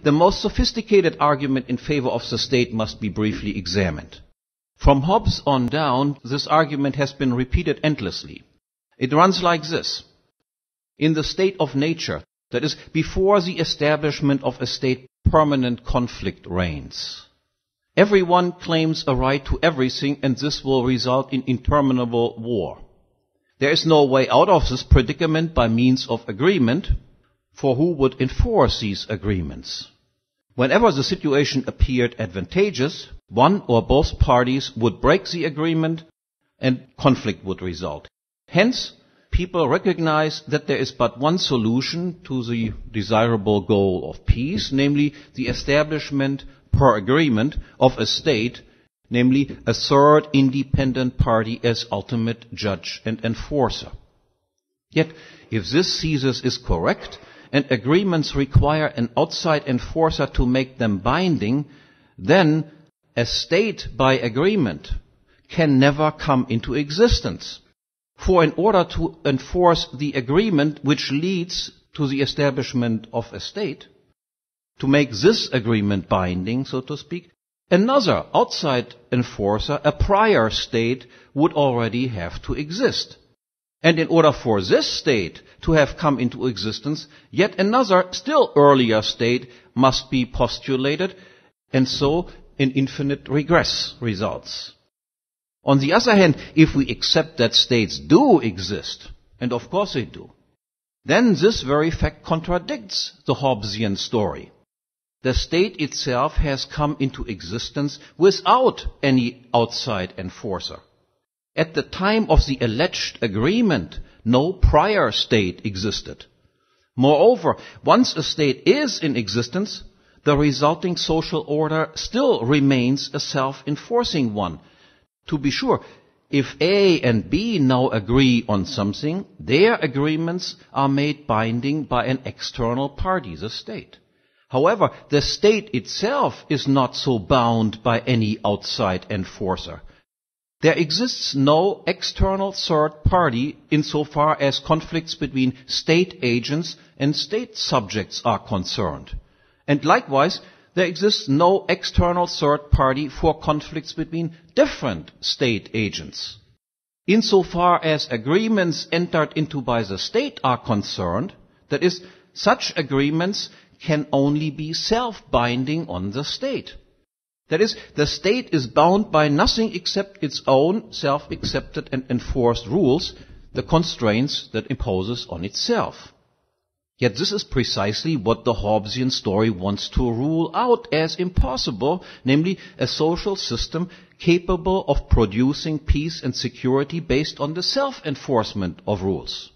the most sophisticated argument in favor of the state must be briefly examined. From Hobbes on down, this argument has been repeated endlessly. It runs like this. In the state of nature, that is, before the establishment of a state, permanent conflict reigns. Everyone claims a right to everything, and this will result in interminable war. There is no way out of this predicament by means of agreement, for who would enforce these agreements? Whenever the situation appeared advantageous, one or both parties would break the agreement and conflict would result. Hence, people recognize that there is but one solution to the desirable goal of peace, namely the establishment per agreement of a state, namely a third independent party as ultimate judge and enforcer. Yet, if this thesis is correct, and agreements require an outside enforcer to make them binding, then a state by agreement can never come into existence. For in order to enforce the agreement which leads to the establishment of a state, to make this agreement binding, so to speak, another outside enforcer, a prior state, would already have to exist. And in order for this state to have come into existence, yet another, still earlier state must be postulated, and so an infinite regress results. On the other hand, if we accept that states do exist, and of course they do, then this very fact contradicts the Hobbesian story. The state itself has come into existence without any outside enforcer. At the time of the alleged agreement, no prior state existed. Moreover, once a state is in existence, the resulting social order still remains a self-enforcing one. To be sure, if A and B now agree on something, their agreements are made binding by an external party, the state. However, the state itself is not so bound by any outside enforcer. There exists no external third party insofar as conflicts between state agents and state subjects are concerned. And likewise, there exists no external third party for conflicts between different state agents. Insofar as agreements entered into by the state are concerned, that is, such agreements can only be self-binding on the state. That is, the state is bound by nothing except its own self-accepted and enforced rules, the constraints that it imposes on itself. Yet this is precisely what the Hobbesian story wants to rule out as impossible, namely a social system capable of producing peace and security based on the self-enforcement of rules.